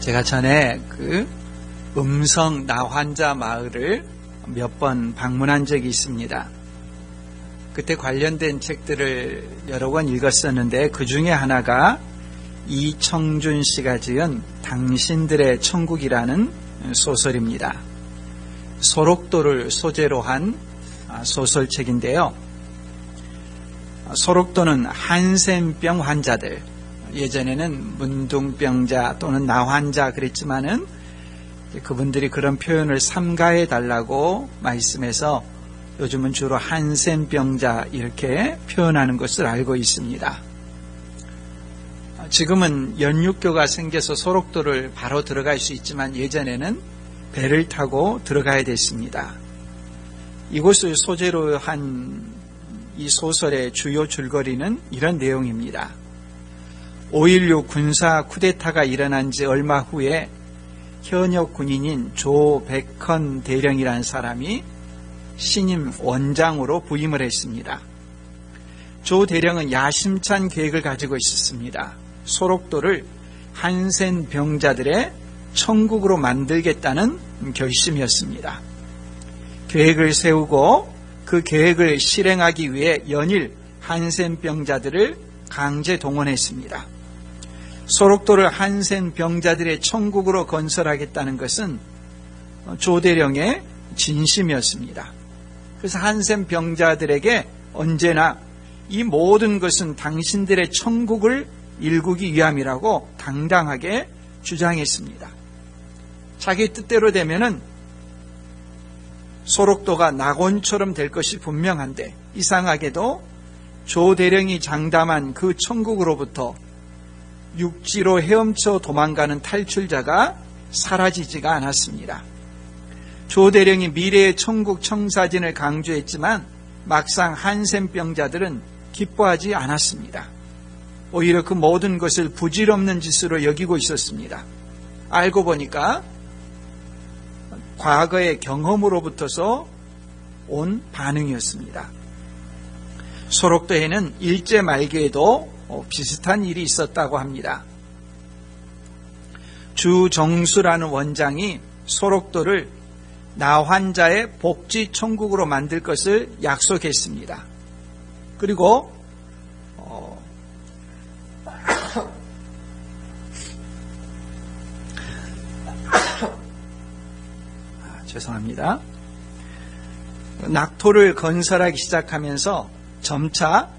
제가 전에 음성 나환자 마을을 몇 번 방문한 적이 있습니다. 그때 관련된 책들을 여러 권 읽었었는데 그 중에 하나가 이청준 씨가 지은 당신들의 천국이라는 소설입니다. 소록도를 소재로 한 소설책인데요. 소록도는 한센병 환자들, 예전에는 문둥병자 또는 나환자 그랬지만은 그분들이 그런 표현을 삼가해 달라고 말씀해서 요즘은 주로 한센병자 이렇게 표현하는 것을 알고 있습니다. 지금은 연육교가 생겨서 소록도를 바로 들어갈 수 있지만 예전에는 배를 타고 들어가야 됐습니다. 이곳을 소재로 한 이 소설의 주요 줄거리는 이런 내용입니다. 5.16 군사 쿠데타가 일어난 지 얼마 후에 현역 군인인 조 백헌 대령이라는 사람이 신임 원장으로 부임을 했습니다. 조 대령은 야심찬 계획을 가지고 있었습니다. 소록도를 한센 병자들의 천국으로 만들겠다는 결심이었습니다. 계획을 세우고 그 계획을 실행하기 위해 연일 한센 병자들을 강제 동원했습니다. 소록도를 한센 병자들의 천국으로 건설하겠다는 것은 조 대령의 진심이었습니다. 그래서 한센 병자들에게 언제나 이 모든 것은 당신들의 천국을 일구기 위함이라고 당당하게 주장했습니다. 자기 뜻대로 되면은 소록도가 낙원처럼 될 것이 분명한데 이상하게도 조 대령이 장담한 그 천국으로부터 육지로 헤엄쳐 도망가는 탈출자가 사라지지가 않았습니다. 조 대령이 미래의 천국 청사진을 강조했지만 막상 한센병자들은 기뻐하지 않았습니다. 오히려 그 모든 것을 부질없는 짓으로 여기고 있었습니다. 알고 보니까 과거의 경험으로부터서 온 반응이었습니다. 소록도에는 일제 말기에도 비슷한 일이 있었다고 합니다. 주정수라는 원장이 소록도를 나환자의 복지 천국으로 만들 것을 약속했습니다. 그리고 죄송합니다. 낙토를 건설하기 시작하면서 점차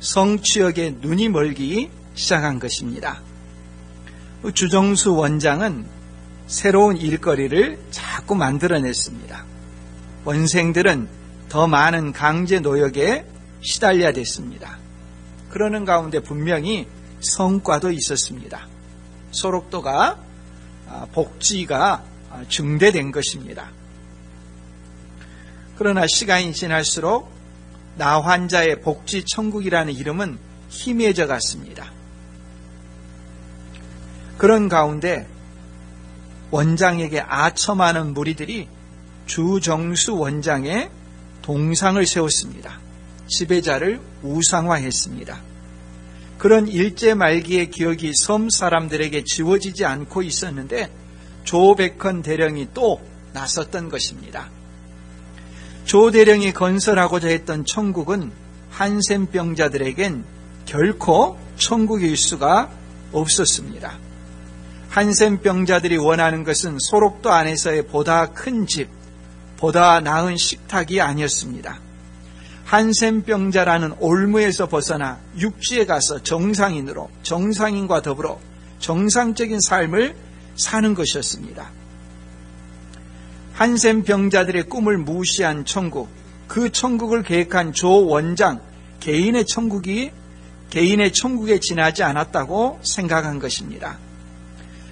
성취역에 눈이 멀기 시작한 것입니다. 주정수 원장은 새로운 일거리를 자꾸 만들어냈습니다. 원생들은 더 많은 강제 노역에 시달려야 됐습니다. 그러는 가운데 분명히 성과도 있었습니다. 소록도가 복지가 증대된 것입니다. 그러나 시간이 지날수록 나환자의 복지 천국이라는 이름은 희미해져 갔습니다. 그런 가운데 원장에게 아첨하는 무리들이 주정수 원장의 동상을 세웠습니다. 지배자를 우상화했습니다. 그런 일제 말기의 기억이 섬 사람들에게 지워지지 않고 있었는데 조 백헌 대령이 또 나섰던 것입니다. 조 대령이 건설하고자 했던 천국은 한센병자들에겐 결코 천국일 수가 없었습니다. 한센병자들이 원하는 것은 소록도 안에서의 보다 큰 집, 보다 나은 식탁이 아니었습니다. 한센병자라는 올무에서 벗어나 육지에 가서 정상인으로, 정상인과 더불어 정상적인 삶을 사는 것이었습니다. 한센병자들의 꿈을 무시한 천국, 그 천국을 계획한 조 원장 개인의 천국에 지나지 않았다고 생각한 것입니다.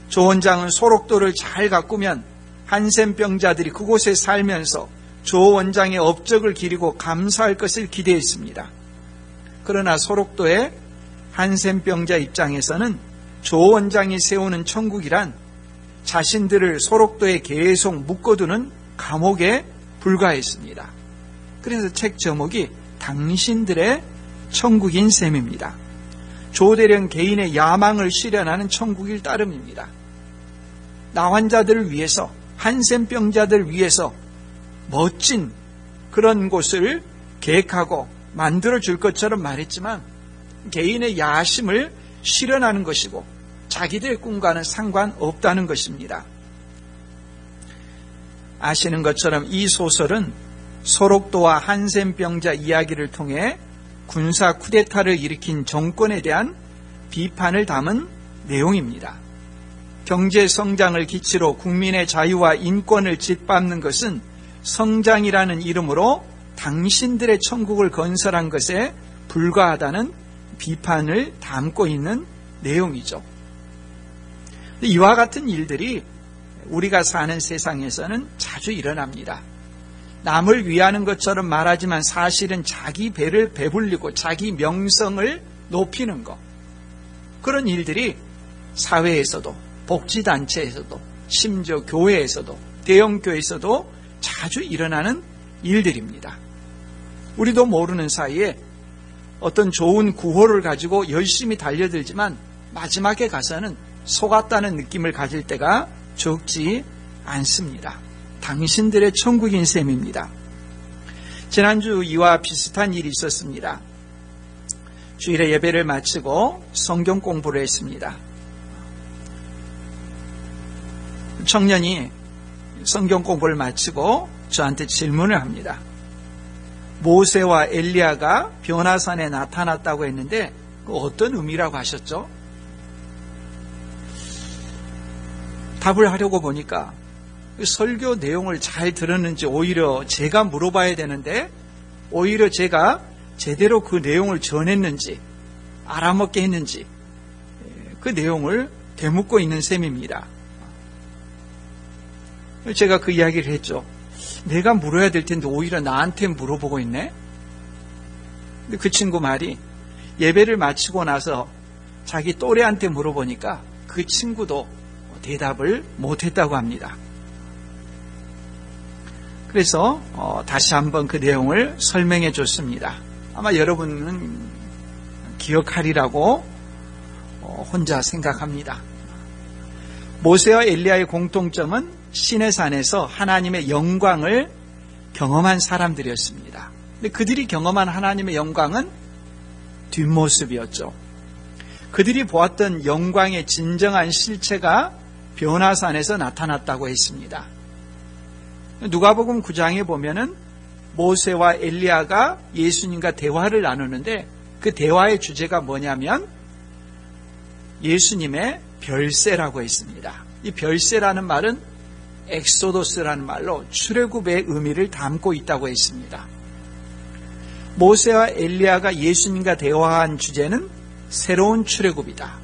조 원장은 소록도를 잘 가꾸면 한센병자들이 그곳에 살면서 조 원장의 업적을 기리고 감사할 것을 기대했습니다. 그러나 소록도의 한센병자 입장에서는 조 원장이 세우는 천국이란 자신들을 소록도에 계속 묶어두는 감옥에 불과했습니다. 그래서 책 제목이 당신들의 천국인 셈입니다. 조 대령 개인의 야망을 실현하는 천국일 따름입니다. 나환자들을 위해서, 한센병자들을 위해서 멋진 그런 곳을 계획하고 만들어 줄 것처럼 말했지만 개인의 야심을 실현하는 것이고 자기들의 꿈과는 상관없다는 것입니다. 아시는 것처럼 이 소설은 소록도와 한센병자 이야기를 통해 군사 쿠데타를 일으킨 정권에 대한 비판을 담은 내용입니다. 경제 성장을 기치로 국민의 자유와 인권을 짓밟는 것은 성장이라는 이름으로 당신들의 천국을 건설한 것에 불과하다는 비판을 담고 있는 내용이죠. 이와 같은 일들이 우리가 사는 세상에서는 자주 일어납니다. 남을 위하는 것처럼 말하지만 사실은 자기 배를 배불리고 자기 명성을 높이는 것, 그런 일들이 사회에서도 복지단체에서도 심지어 교회에서도 대형교회에서도 자주 일어나는 일들입니다. 우리도 모르는 사이에 어떤 좋은 구호를 가지고 열심히 달려들지만 마지막에 가서는 속았다는 느낌을 가질 때가 적지 않습니다. 당신들의 천국인 셈입니다. 지난주 이와 비슷한 일이 있었습니다. 주일에 예배를 마치고 성경 공부를 했습니다. 청년이 성경 공부를 마치고 저한테 질문을 합니다. 모세와 엘리야가 변화산에 나타났다고 했는데 어떤 의미라고 하셨죠? 답을 하려고 보니까 설교 내용을 잘 들었는지 오히려 제가 물어봐야 되는데 오히려 제가 제대로 그 내용을 전했는지 알아먹게 했는지 그 내용을 되묻고 있는 셈입니다. 제가 그 이야기를 했죠. 내가 물어야 될 텐데 오히려 나한테 물어보고 있네. 근데 그 친구 말이 예배를 마치고 나서 자기 또래한테 물어보니까 그 친구도 대답을 못했다고 합니다. 그래서 다시 한번 그 내용을 설명해 줬습니다. 아마 여러분은 기억하리라고 혼자 생각합니다. 모세와 엘리야의 공통점은 시내산에서 하나님의 영광을 경험한 사람들이었습니다. 근데 그들이 경험한 하나님의 영광은 뒷모습이었죠. 그들이 보았던 영광의 진정한 실체가 변화산에서 나타났다고 했습니다. 누가복음 9장에 보면은 모세와 엘리야가 예수님과 대화를 나누는데 그 대화의 주제가 뭐냐면 예수님의 별세라고 했습니다. 이 별세라는 말은 엑소도스라는 말로 출애굽의 의미를 담고 있다고 했습니다. 모세와 엘리야가 예수님과 대화한 주제는 새로운 출애굽이다.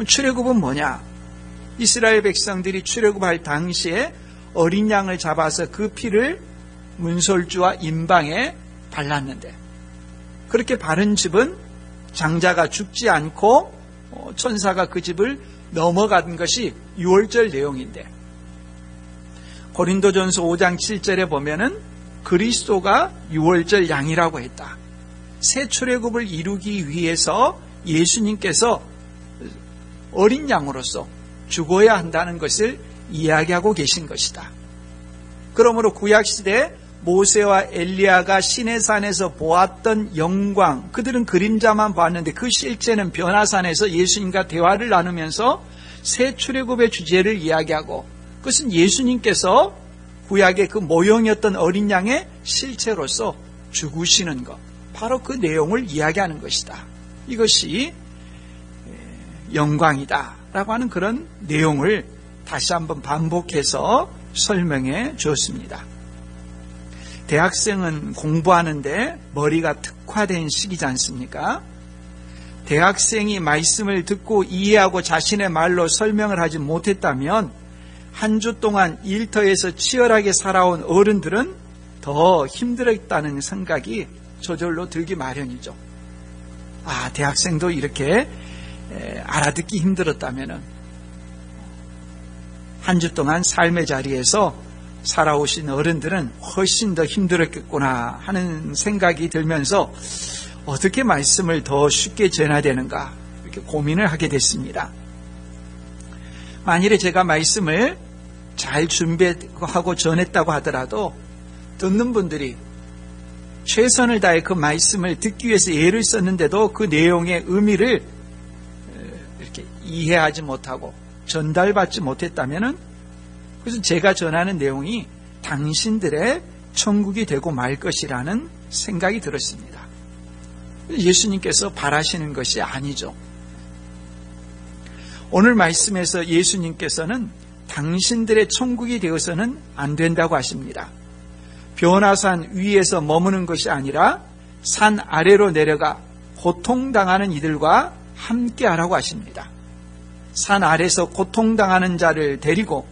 출애굽은 뭐냐? 이스라엘 백성들이 출애굽할 당시에 어린 양을 잡아서 그 피를 문설주와 임방에 발랐는데 그렇게 바른 집은 장자가 죽지 않고 천사가 그 집을 넘어간 것이 유월절 내용인데 고린도전서 5장 7절에 보면은 그리스도가 유월절 양이라고 했다. 새 출애굽을 이루기 위해서 예수님께서 어린 양으로서 죽어야 한다는 것을 이야기하고 계신 것이다. 그러므로 구약시대 모세와 엘리야가 시내산에서 보았던 영광, 그들은 그림자만 봤는데 그 실제는 변화산에서 예수님과 대화를 나누면서 새 출애굽의 주제를 이야기하고 그것은 예수님께서 구약의 그 모형이었던 어린 양의 실체로서 죽으시는 것, 바로 그 내용을 이야기하는 것이다. 이것이 영광이다 라고 하는 그런 내용을 다시 한번 반복해서 설명해 주었습니다. 대학생은 공부하는데 머리가 특화된 시기지 않습니까? 대학생이 말씀을 듣고 이해하고 자신의 말로 설명을 하지 못했다면 한 주 동안 일터에서 치열하게 살아온 어른들은 더 힘들었다는 생각이 저절로 들기 마련이죠. 아, 대학생도 이렇게 알아듣기 힘들었다면 한 주 동안 삶의 자리에서 살아오신 어른들은 훨씬 더 힘들었겠구나 하는 생각이 들면서 어떻게 말씀을 더 쉽게 전해야 되는가 이렇게 고민을 하게 됐습니다. 만일에 제가 말씀을 잘 준비하고 전했다고 하더라도 듣는 분들이 최선을 다해 그 말씀을 듣기 위해서 애를 썼는데도 그 내용의 의미를 이렇게 이해하지 못하고 전달받지 못했다면은 그래서 제가 전하는 내용이 당신들의 천국이 되고 말 것이라는 생각이 들었습니다. 예수님께서 바라시는 것이 아니죠. 오늘 말씀에서 예수님께서는 당신들의 천국이 되어서는 안 된다고 하십니다. 변화산 위에서 머무는 것이 아니라 산 아래로 내려가 고통당하는 이들과 함께하라고 하십니다. 산 아래서 고통당하는 자를 데리고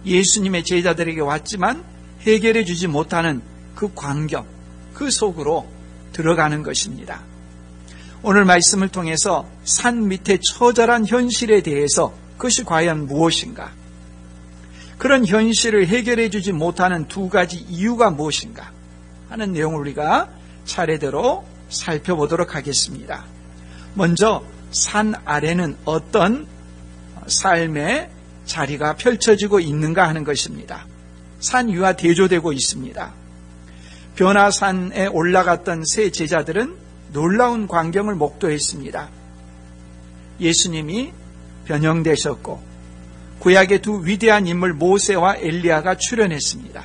예수님의 제자들에게 왔지만 해결해 주지 못하는 그 광경, 그 속으로 들어가는 것입니다. 오늘 말씀을 통해서 산 밑에 처절한 현실에 대해서 그것이 과연 무엇인가? 그런 현실을 해결해 주지 못하는 두 가지 이유가 무엇인가 하는 내용을 우리가 차례대로 살펴보도록 하겠습니다. 먼저 산 아래는 어떤 삶의 자리가 펼쳐지고 있는가 하는 것입니다. 산 위와 대조되고 있습니다. 변화산에 올라갔던 세 제자들은 놀라운 광경을 목도했습니다. 예수님이 변형되셨고 구약의 두 위대한 인물 모세와 엘리야가 출현했습니다.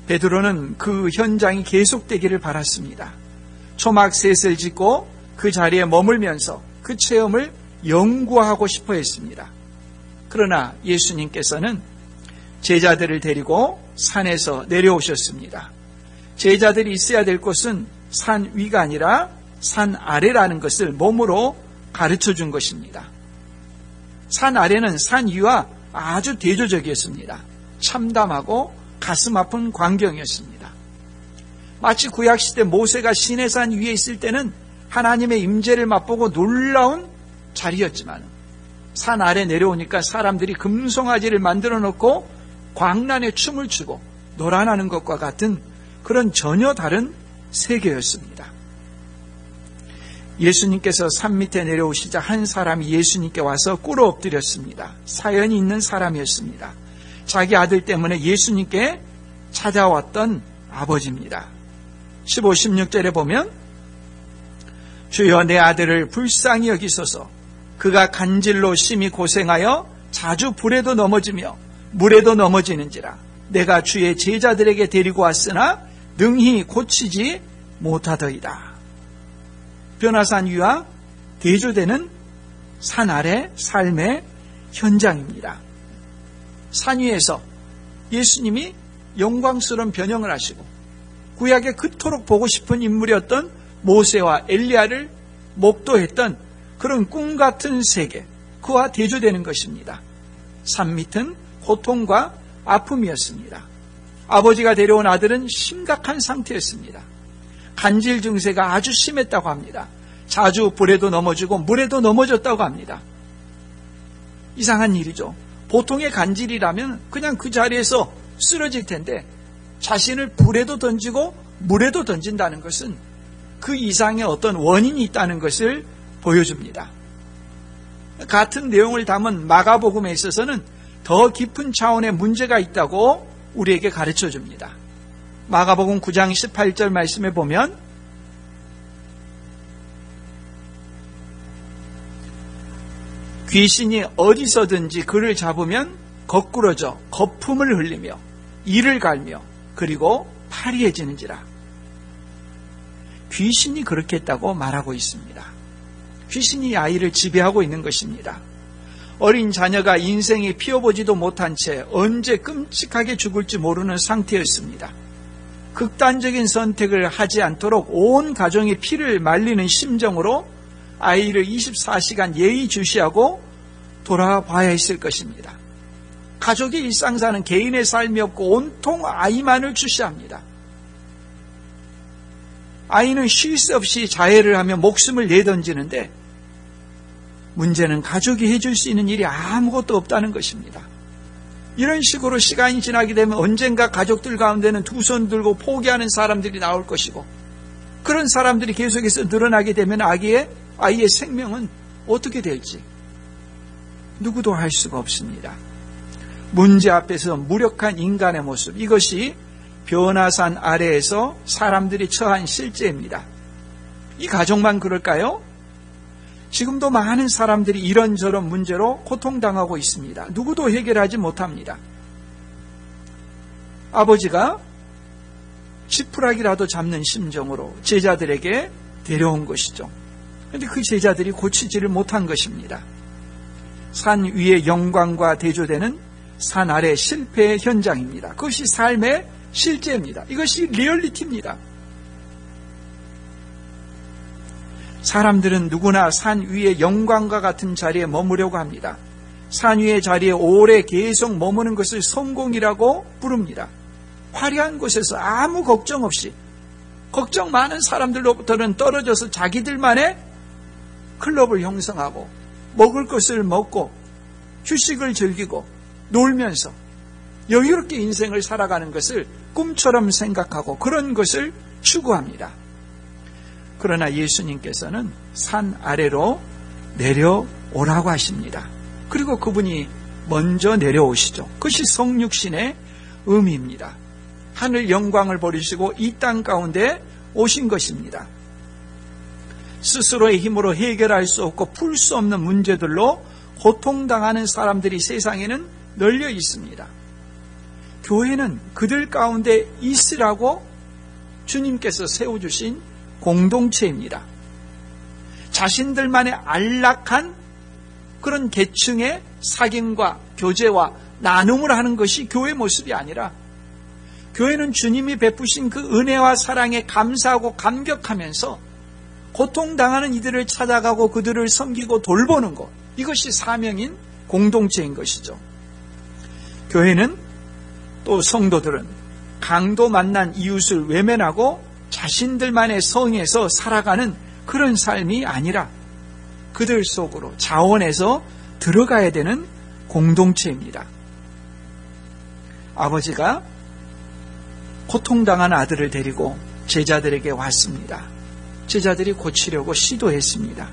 베드로는 그 현장이 계속되기를 바랐습니다. 초막셋을 짓고 그 자리에 머물면서 그 체험을 연구하고 싶어 했습니다. 그러나 예수님께서는 제자들을 데리고 산에서 내려오셨습니다. 제자들이 있어야 될 곳은 산 위가 아니라 산 아래라는 것을 몸으로 가르쳐 준 것입니다. 산 아래는 산 위와 아주 대조적이었습니다. 참담하고 가슴 아픈 광경이었습니다. 마치 구약시대 모세가 시내산 위에 있을 때는 하나님의 임재를 맛보고 놀라운 자리였지만 산 아래 내려오니까 사람들이 금송아지를 만들어 놓고 광란에 춤을 추고 노란하는 것과 같은 그런 전혀 다른 세계였습니다. 예수님께서 산 밑에 내려오시자 한 사람이 예수님께 와서 꿇어 엎드렸습니다. 사연이 있는 사람이었습니다. 자기 아들 때문에 예수님께 찾아왔던 아버지입니다. 15, 16절에 보면 주여 내 아들을 불쌍히 여기소서. 그가 간질로 심히 고생하여 자주 불에도 넘어지며 물에도 넘어지는지라. 내가 주의 제자들에게 데리고 왔으나 능히 고치지 못하더이다. 변화산 위와 대조되는 산 아래 삶의 현장입니다. 산 위에서 예수님이 영광스러운 변형을 하시고 구약에 그토록 보고 싶은 인물이었던 모세와 엘리야를 목도했던 그런 꿈같은 세계, 그와 대조되는 것입니다. 산 밑은 고통과 아픔이었습니다. 아버지가 데려온 아들은 심각한 상태였습니다. 간질 증세가 아주 심했다고 합니다. 자주 불에도 넘어지고 물에도 넘어졌다고 합니다. 이상한 일이죠. 보통의 간질이라면 그냥 그 자리에서 쓰러질 텐데 자신을 불에도 던지고 물에도 던진다는 것은 그 이상의 어떤 원인이 있다는 것을 보여줍니다. 같은 내용을 담은 마가복음에 있어서는 더 깊은 차원의 문제가 있다고 우리에게 가르쳐 줍니다. 마가복음 9장 18절 말씀에 보면 귀신이 어디서든지 그를 잡으면 거꾸러져 거품을 흘리며 이를 갈며 그리고 파리해지는지라. 귀신이 그렇게 했다고 말하고 있습니다. 귀신이 아이를 지배하고 있는 것입니다. 어린 자녀가 인생이 피어보지도 못한 채 언제 끔찍하게 죽을지 모르는 상태였습니다. 극단적인 선택을 하지 않도록 온 가정의 피를 말리는 심정으로 아이를 24시간 예의주시하고 돌아봐야 했을 것입니다. 가족의 일상사는 개인의 삶이 없고 온통 아이만을 주시합니다. 아이는 쉴 새 없이 자해를 하며 목숨을 내던지는데 문제는 가족이 해줄 수 있는 일이 아무것도 없다는 것입니다. 이런 식으로 시간이 지나게 되면 언젠가 가족들 가운데는 두 손 들고 포기하는 사람들이 나올 것이고 그런 사람들이 계속해서 늘어나게 되면 아이의 생명은 어떻게 될지 누구도 할 수가 없습니다. 문제 앞에서 무력한 인간의 모습, 이것이 변화산 아래에서 사람들이 처한 실제입니다. 이 가정만 그럴까요? 지금도 많은 사람들이 이런저런 문제로 고통당하고 있습니다. 누구도 해결하지 못합니다. 아버지가 지푸라기라도 잡는 심정으로 제자들에게 데려온 것이죠. 그런데 그 제자들이 고치지를 못한 것입니다. 산 위의 영광과 대조되는 산 아래 실패의 현장입니다. 그것이 삶의 실제입니다. 이것이 리얼리티입니다. 사람들은 누구나 산 위의 영광과 같은 자리에 머무려고 합니다. 산 위의 자리에 오래 계속 머무는 것을 성공이라고 부릅니다. 화려한 곳에서 아무 걱정 없이, 걱정 많은 사람들로부터는 떨어져서 자기들만의 클럽을 형성하고 먹을 것을 먹고 휴식을 즐기고 놀면서 여유롭게 인생을 살아가는 것을 꿈처럼 생각하고 그런 것을 추구합니다. 그러나 예수님께서는 산 아래로 내려오라고 하십니다. 그리고 그분이 먼저 내려오시죠. 그것이 성육신의 의미입니다. 하늘 영광을 버리시고 이 땅 가운데 오신 것입니다. 스스로의 힘으로 해결할 수 없고 풀 수 없는 문제들로 고통당하는 사람들이 세상에는 널려 있습니다. 교회는 그들 가운데 있으라고 주님께서 세워주신 공동체입니다. 자신들만의 안락한 그런 계층의 사귐과 교제와 나눔을 하는 것이 교회 모습이 아니라, 교회는 주님이 베푸신 그 은혜와 사랑에 감사하고 감격하면서 고통당하는 이들을 찾아가고 그들을 섬기고 돌보는 것, 이것이 사명인 공동체인 것이죠. 교회는 또 성도들은 강도 만난 이웃을 외면하고 자신들만의 성에서 살아가는 그런 삶이 아니라 그들 속으로 자원해서 들어가야 되는 공동체입니다. 아버지가 고통당한 아들을 데리고 제자들에게 왔습니다. 제자들이 고치려고 시도했습니다.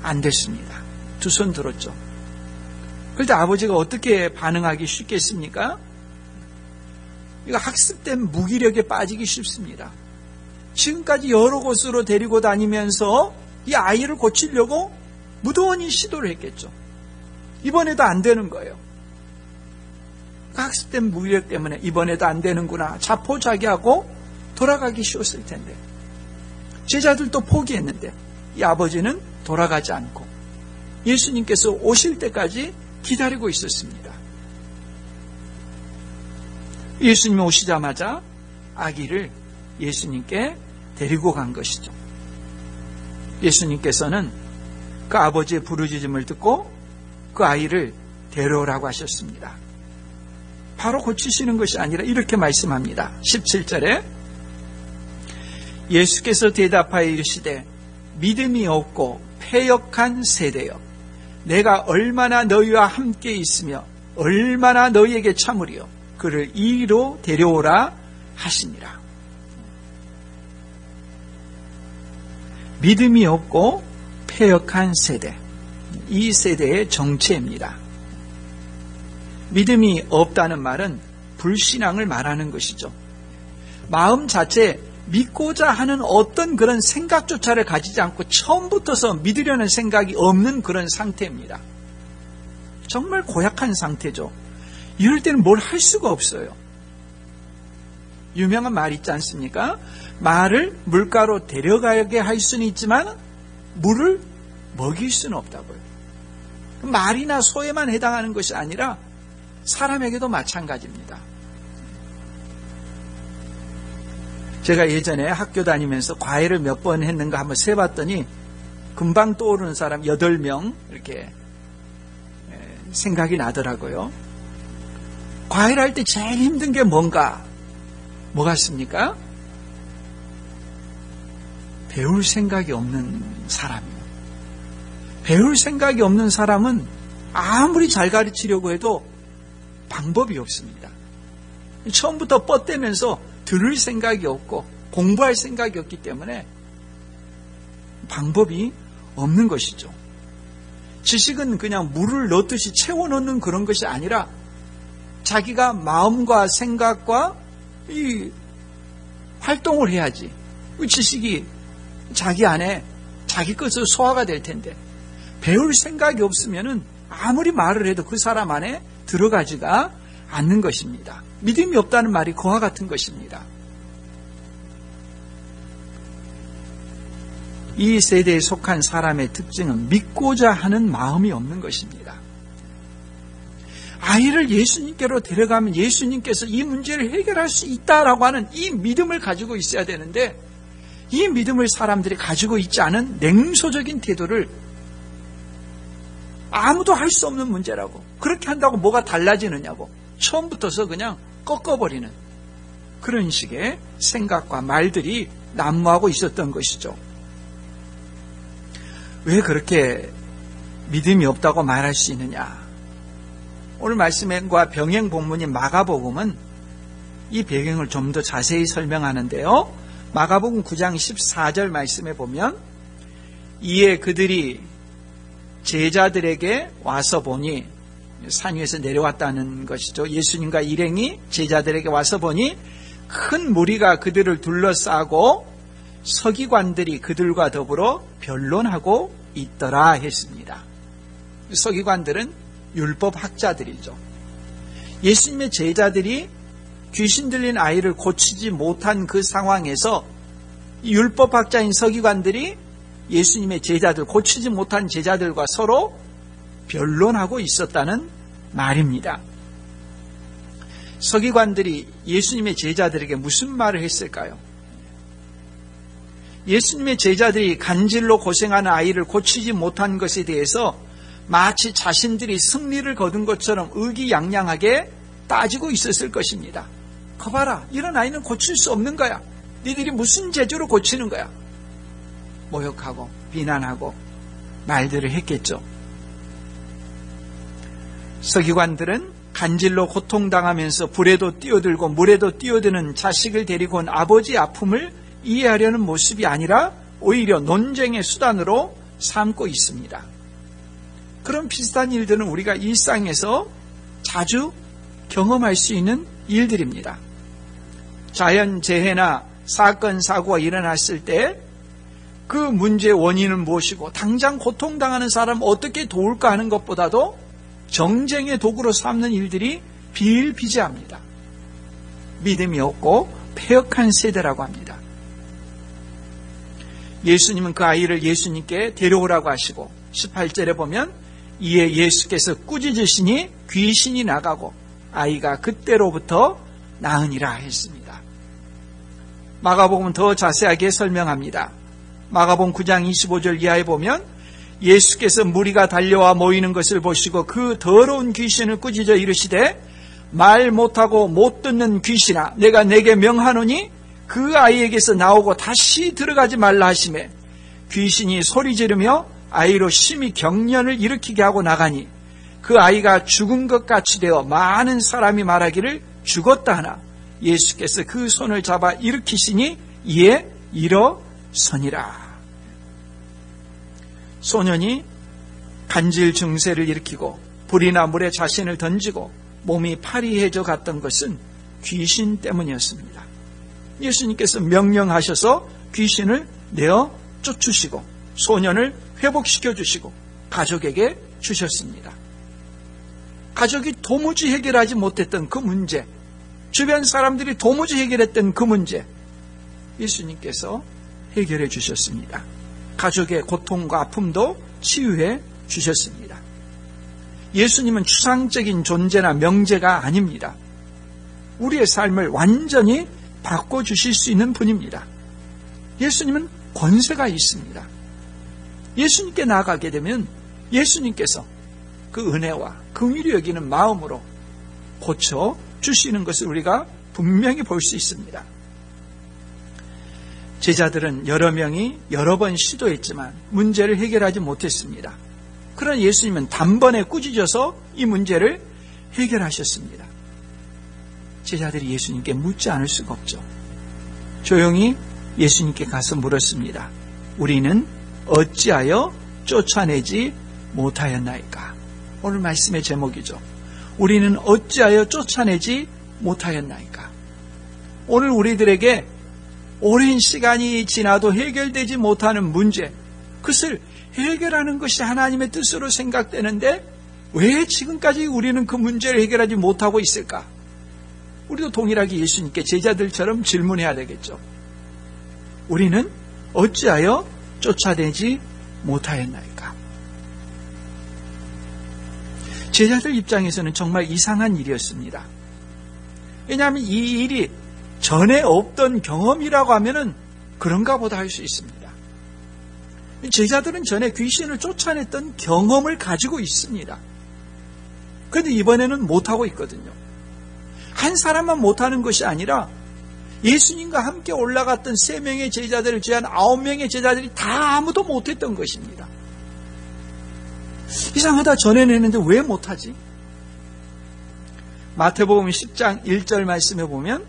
안 됐습니다. 두 손 들었죠. 그런데 아버지가 어떻게 반응하기 쉽겠습니까? 이거 학습된 무기력에 빠지기 쉽습니다. 지금까지 여러 곳으로 데리고 다니면서 이 아이를 고치려고 무도원이 시도를 했겠죠. 이번에도 안 되는 거예요. 그 학습된 무기력 때문에 이번에도 안 되는구나 자포자기하고 돌아가기 쉬웠을 텐데, 제자들도 포기했는데 이 아버지는 돌아가지 않고 예수님께서 오실 때까지 기다리고 있었습니다. 예수님이 오시자마자 아기를 예수님께 데리고 간 것이죠. 예수님께서는 그 아버지의 부르짖음을 듣고 그 아이를 데려오라고 하셨습니다. 바로 고치시는 것이 아니라 이렇게 말씀합니다. 17절에 예수께서 대답하여 이르시되 믿음이 없고 패역한 세대여, 내가 얼마나 너희와 함께 있으며 얼마나 너희에게 참으리요, 그를 이리로 데려오라 하시니라. 믿음이 없고 패역한 세대, 이 세대의 정체입니다. 믿음이 없다는 말은 불신앙을 말하는 것이죠. 마음 자체에 믿고자 하는 어떤 그런 생각조차를 가지지 않고 처음부터서 믿으려는 생각이 없는 그런 상태입니다. 정말 고약한 상태죠. 이럴 때는 뭘 할 수가 없어요. 유명한 말 있지 않습니까? 말을 물가로 데려가게 할 수는 있지만 물을 먹일 수는 없다고요. 말이나 소에만 해당하는 것이 아니라 사람에게도 마찬가지입니다. 제가 예전에 학교 다니면서 과외를 몇 번 했는가 한번 세봤더니 금방 떠오르는 사람 8명 이렇게 생각이 나더라고요. 과외를 할 때 제일 힘든 게 뭔가? 뭐 같습니까? 배울 생각이 없는 사람이에요. 배울 생각이 없는 사람은 아무리 잘 가르치려고 해도 방법이 없습니다. 처음부터 뻗대면서 들을 생각이 없고 공부할 생각이 없기 때문에 방법이 없는 것이죠. 지식은 그냥 물을 넣듯이 채워넣는 그런 것이 아니라 자기가 마음과 생각과 이 활동을 해야지. 그 지식이 자기 안에 자기 것으로 소화가 될 텐데, 배울 생각이 없으면은 아무리 말을 해도 그 사람 안에 들어가지가 않는 것입니다. 믿음이 없다는 말이 그와 같은 것입니다. 이 세대에 속한 사람의 특징은 믿고자 하는 마음이 없는 것입니다. 아이를 예수님께로 데려가면 예수님께서 이 문제를 해결할 수 있다라고 하는 이 믿음을 가지고 있어야 되는데, 이 믿음을 사람들이 가지고 있지 않은 냉소적인 태도를, 아무도 할 수 없는 문제라고, 그렇게 한다고 뭐가 달라지느냐고 처음부터서 그냥 꺾어버리는 그런 식의 생각과 말들이 난무하고 있었던 것이죠. 왜 그렇게 믿음이 없다고 말할 수 있느냐? 오늘 말씀과 병행 본문인 마가복음은 이 배경을 좀 더 자세히 설명하는데요. 마가복음 9장 14절 말씀에 보면, 이에 그들이 제자들에게 와서 보니, 산 위에서 내려왔다는 것이죠. 예수님과 일행이 제자들에게 와서 보니 큰 무리가 그들을 둘러싸고 서기관들이 그들과 더불어 변론하고 있더라 했습니다. 서기관들은 율법학자들이죠. 예수님의 제자들이 귀신 들린 아이를 고치지 못한 그 상황에서 율법학자인 서기관들이 예수님의 제자들, 고치지 못한 제자들과 서로 변론하고 있었다는 말입니다. 서기관들이 예수님의 제자들에게 무슨 말을 했을까요? 예수님의 제자들이 간질로 고생하는 아이를 고치지 못한 것에 대해서 마치 자신들이 승리를 거둔 것처럼 의기양양하게 따지고 있었을 것입니다. 거봐라, 이런 아이는 고칠 수 없는 거야. 니들이 무슨 재주로 고치는 거야. 모욕하고 비난하고 말들을 했겠죠. 서기관들은 간질로 고통당하면서 불에도 뛰어들고 물에도 뛰어드는 자식을 데리고 온 아버지의 아픔을 이해하려는 모습이 아니라 오히려 논쟁의 수단으로 삼고 있습니다. 그런 비슷한 일들은 우리가 일상에서 자주 경험할 수 있는 일들입니다. 자연재해나 사건, 사고가 일어났을 때 그 문제의 원인은 무엇이고 당장 고통당하는 사람을 어떻게 도울까 하는 것보다도 정쟁의 도구로 삼는 일들이 비일비재합니다. 믿음이 없고 패역한 세대라고 합니다. 예수님은 그 아이를 예수님께 데려오라고 하시고 18절에 보면 이에 예수께서 꾸짖으시니 귀신이 나가고 아이가 그때로부터 나으니라 했습니다. 마가복음은 더 자세하게 설명합니다. 마가복음 9장 25절 이하에 보면 예수께서 무리가 달려와 모이는 것을 보시고 그 더러운 귀신을 꾸짖어 이르시되 말 못하고 못 듣는 귀신아, 내가 내게 명하노니 그 아이에게서 나오고 다시 들어가지 말라 하시매 귀신이 소리 지르며 아이로 심히 경련을 일으키게 하고 나가니 그 아이가 죽은 것 같이 되어 많은 사람이 말하기를 죽었다 하나 예수께서 그 손을 잡아 일으키시니 이에 일어서니라. 소년이 간질 증세를 일으키고 불이나 물에 자신을 던지고 몸이 파리해져 갔던 것은 귀신 때문이었습니다. 예수님께서 명령하셔서 귀신을 내어 쫓으시고 소년을 회복시켜 주시고 가족에게 주셨습니다. 가족이 도무지 해결하지 못했던 그 문제, 주변 사람들이 도무지 해결했던 그 문제, 예수님께서 해결해 주셨습니다. 가족의 고통과 아픔도 치유해 주셨습니다. 예수님은 추상적인 존재나 명제가 아닙니다. 우리의 삶을 완전히 바꿔주실 수 있는 분입니다. 예수님은 권세가 있습니다. 예수님께 나아가게 되면 예수님께서 그 은혜와 긍휼히 여기는 마음으로 고쳐주시는 것을 우리가 분명히 볼 수 있습니다. 제자들은 여러 명이 여러 번 시도했지만 문제를 해결하지 못했습니다. 그러나 예수님은 단번에 꾸짖어서 이 문제를 해결하셨습니다. 제자들이 예수님께 묻지 않을 수가 없죠. 조용히 예수님께 가서 물었습니다. 우리는 어찌하여 쫓아내지 못하였나이까? 오늘 말씀의 제목이죠. 우리는 어찌하여 쫓아내지 못하였나이까? 오늘 우리들에게 오랜 시간이 지나도 해결되지 못하는 문제, 그것을 해결하는 것이 하나님의 뜻으로 생각되는데 왜 지금까지 우리는 그 문제를 해결하지 못하고 있을까? 우리도 동일하게 예수님께 제자들처럼 질문해야 되겠죠. 우리는 어찌하여 쫓아내지 못하였나이까? 제자들 입장에서는 정말 이상한 일이었습니다. 왜냐하면 이 일이 전에 없던 경험이라고 하면은 그런가 보다 할 수 있습니다. 제자들은 전에 귀신을 쫓아냈던 경험을 가지고 있습니다. 그런데 이번에는 못하고 있거든요. 한 사람만 못하는 것이 아니라 예수님과 함께 올라갔던 3명의 제자들을 제한 9명의 제자들이 다 아무도 못했던 것입니다. 이상하다, 전에는 했는데 왜 못하지? 마태복음 10장 1절 말씀에 보면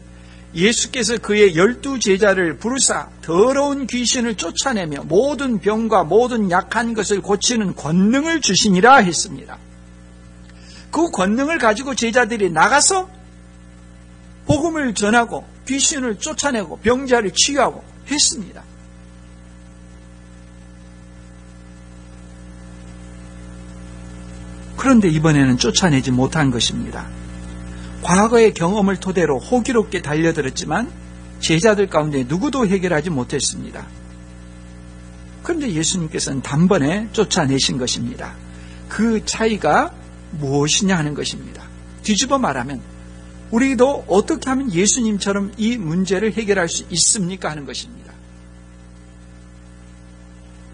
예수께서 그의 12제자를 부르사 더러운 귀신을 쫓아내며 모든 병과 모든 약한 것을 고치는 권능을 주시니라 했습니다. 그 권능을 가지고 제자들이 나가서 복음을 전하고 귀신을 쫓아내고 병자를 치유하고 했습니다. 그런데 이번에는 쫓아내지 못한 것입니다. 과거의 경험을 토대로 호기롭게 달려들었지만 제자들 가운데 누구도 해결하지 못했습니다. 그런데 예수님께서는 단번에 쫓아내신 것입니다. 그 차이가 무엇이냐 하는 것입니다. 뒤집어 말하면 우리도 어떻게 하면 예수님처럼 이 문제를 해결할 수 있습니까 하는 것입니다.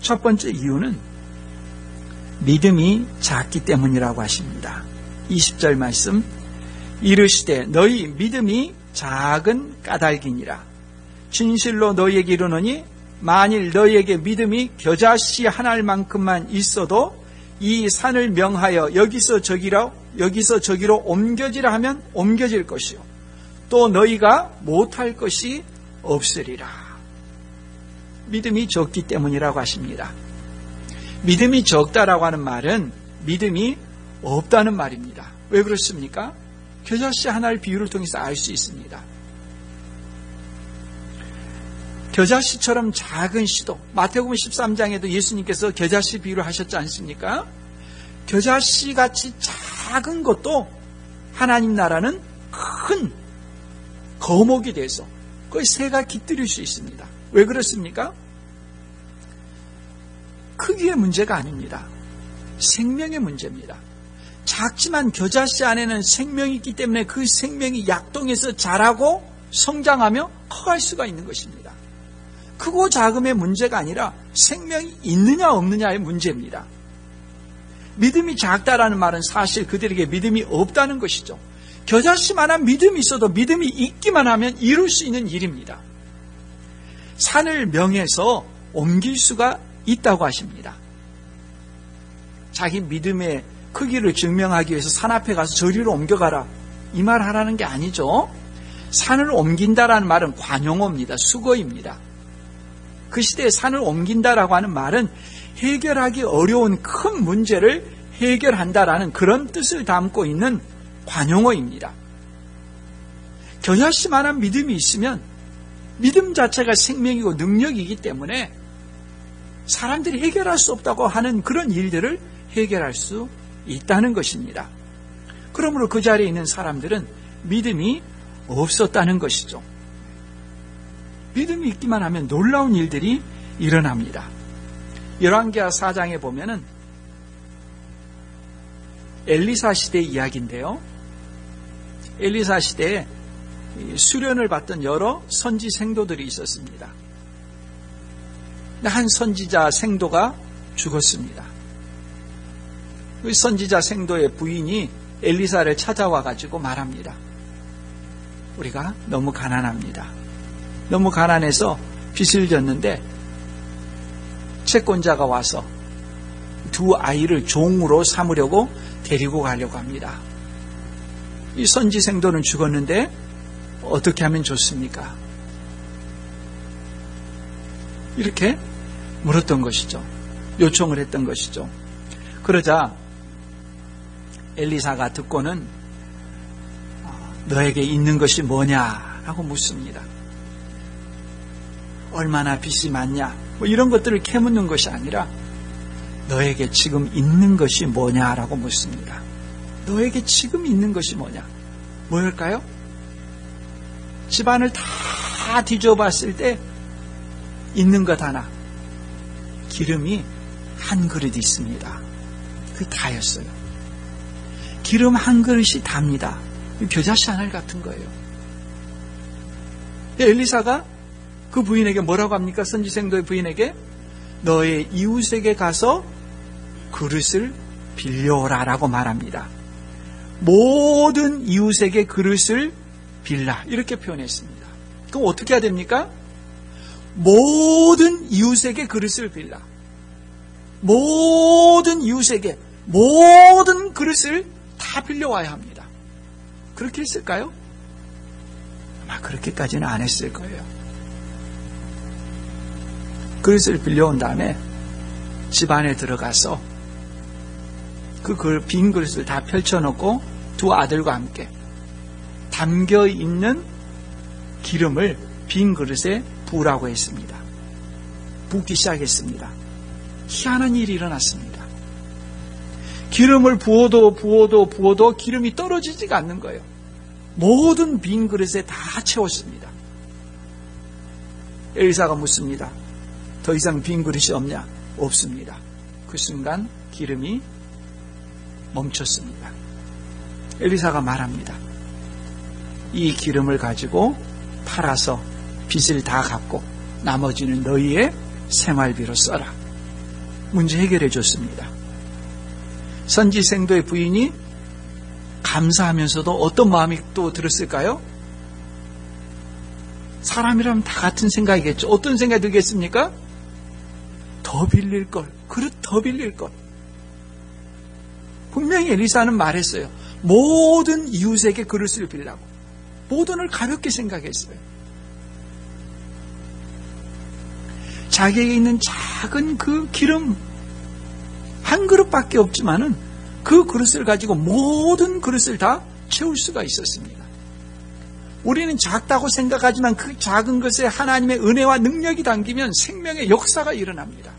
첫 번째 이유는 믿음이 작기 때문이라고 하십니다. 20절 말씀, 이르시되 너희 믿음이 작은 까닭이니라. 진실로 너희에게 이르노니 만일 너희에게 믿음이 겨자씨 한 알만큼만 있어도 이 산을 명하여 여기서 저기로 옮겨지라 하면 옮겨질 것이요 또 너희가 못할 것이 없으리라. 믿음이 적기 때문이라고 하십니다. 믿음이 적다라고 하는 말은 믿음이 없다는 말입니다. 왜 그렇습니까? 겨자씨 하나의 비유를 통해서 알 수 있습니다. 겨자씨처럼 작은 씨도, 마태복음 13장에도 예수님께서 겨자씨 비유를 하셨지 않습니까? 겨자씨같이 작은 것도 하나님 나라는 큰 거목이 돼서 거의 새가 깃들일 수 있습니다. 왜 그렇습니까? 크기의 문제가 아닙니다. 생명의 문제입니다. 작지만 겨자씨 안에는 생명이 있기 때문에 그 생명이 약동해서 자라고 성장하며 커갈 수가 있는 것입니다. 크고 작음의 문제가 아니라 생명이 있느냐 없느냐의 문제입니다. 믿음이 작다라는 말은 사실 그들에게 믿음이 없다는 것이죠. 겨자씨만한 믿음이 있어도 믿음이 있기만 하면 이룰 수 있는 일입니다. 산을 명해서 옮길 수가 있다고 하십니다. 자기 믿음의 크기를 증명하기 위해서 산 앞에 가서 저리로 옮겨가라, 이 말 하라는 게 아니죠. 산을 옮긴다라는 말은 관용어입니다. 수거입니다. 그 시대에 산을 옮긴다라고 하는 말은 해결하기 어려운 큰 문제를 해결한다라는 그런 뜻을 담고 있는 관용어입니다. 겨자씨만한 믿음이 있으면 믿음 자체가 생명이고 능력이기 때문에 사람들이 해결할 수 없다고 하는 그런 일들을 해결할 수 있다는 것입니다. 그러므로 그 자리에 있는 사람들은 믿음이 없었다는 것이죠. 믿음이 있기만 하면 놀라운 일들이 일어납니다. 열왕기하 4장에 보면은 엘리사 시대 이야기인데요. 엘리사 시대에 수련을 받던 여러 선지 생도들이 있었습니다. 한 선지자 생도가 죽었습니다. 그 선지자 생도의 부인이 엘리사를 찾아와 가지고 말합니다. 우리가 너무 가난합니다. 너무 가난해서 빚을 졌는데 채권자가 와서 두 아이를 종으로 삼으려고 데리고 가려고 합니다. 이 선지 생도는 죽었는데 어떻게 하면 좋습니까? 이렇게 물었던 것이죠. 요청을 했던 것이죠. 그러자 엘리사가 듣고는 너에게 있는 것이 뭐냐라고 묻습니다. 얼마나 빚이 많냐 뭐 이런 것들을 캐묻는 것이 아니라 너에게 지금 있는 것이 뭐냐라고 묻습니다. 너에게 지금 있는 것이 뭐냐? 뭐일까요? 집안을 다 뒤져봤을 때 있는 것 하나, 기름이 한 그릇 있습니다. 그게 다였어요. 기름 한 그릇이 답니다. 겨자씨 하늘 같은 거예요. 엘리사가 그 부인에게 뭐라고 합니까? 선지생도의 부인에게 너의 이웃에게 가서 그릇을 빌려오라라고 말합니다. 모든 이웃에게 그릇을 빌라 이렇게 표현했습니다. 그럼 어떻게 해야 됩니까? 모든 이웃에게 그릇을 빌라. 모든 이웃에게 모든 그릇을 다 빌려와야 합니다. 그렇게 했을까요? 아마 그렇게까지는 안 했을 거예요. 그릇을 빌려온 다음에 집 안에 들어가서 그 빈 그릇을 다 펼쳐놓고 두 아들과 함께 담겨있는 기름을 빈 그릇에 부으라고 했습니다. 붓기 시작했습니다. 희한한 일이 일어났습니다. 기름을 부어도 기름이 떨어지지가 않는 거예요. 모든 빈 그릇에 다 채웠습니다. 엘리사가 묻습니다. 더 이상 빈 그릇이 없냐? 없습니다. 그 순간 기름이 멈췄습니다. 엘리사가 말합니다. 이 기름을 가지고 팔아서 빚을 다 갚고 나머지는 너희의 생활비로 써라. 문제 해결해 줬습니다. 선지생도의 부인이 감사하면서도 어떤 마음이 또 들었을까요? 사람이라면 다 같은 생각이겠죠. 어떤 생각이 들겠습니까? 더 빌릴 걸, 그릇 더 빌릴 걸. 분명히 엘리사는 말했어요. 모든 이웃에게 그릇을 빌라고. 모든을 가볍게 생각했어요. 자기에게 있는 작은 그 기름 한 그릇밖에 없지만은 그 그릇을 가지고 모든 그릇을 다 채울 수가 있었습니다. 우리는 작다고 생각하지만 그 작은 것에 하나님의 은혜와 능력이 담기면 생명의 역사가 일어납니다.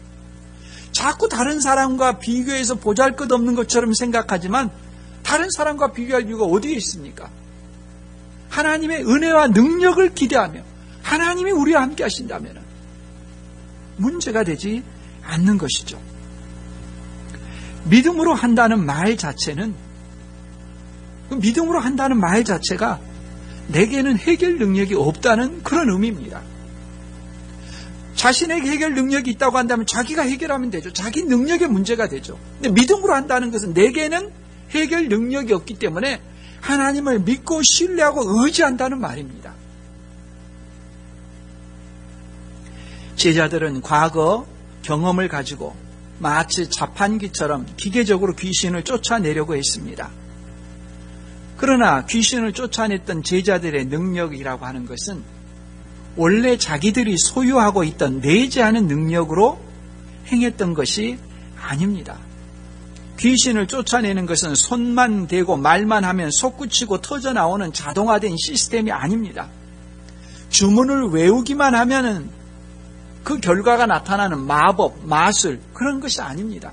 자꾸 다른 사람과 비교해서 보잘것없는 것처럼 생각하지만 다른 사람과 비교할 이유가 어디에 있습니까? 하나님의 은혜와 능력을 기대하며 하나님이 우리와 함께 하신다면 문제가 되지 않는 것이죠. 믿음으로 한다는 말 자체는 믿음으로 한다는 말 자체가 내게는 해결 능력이 없다는 그런 의미입니다. 자신에게 해결 능력이 있다고 한다면 자기가 해결하면 되죠. 자기 능력의 문제가 되죠. 근데 믿음으로 한다는 것은 내게는 해결 능력이 없기 때문에 하나님을 믿고 신뢰하고 의지한다는 말입니다. 제자들은 과거 경험을 가지고 마치 자판기처럼 기계적으로 귀신을 쫓아내려고 했습니다. 그러나 귀신을 쫓아냈던 제자들의 능력이라고 하는 것은 원래 자기들이 소유하고 있던 내재하는 능력으로 행했던 것이 아닙니다. 귀신을 쫓아내는 것은 손만 대고 말만 하면 솟구치고 터져나오는 자동화된 시스템이 아닙니다. 주문을 외우기만 하면은 그 결과가 나타나는 마법, 마술 그런 것이 아닙니다.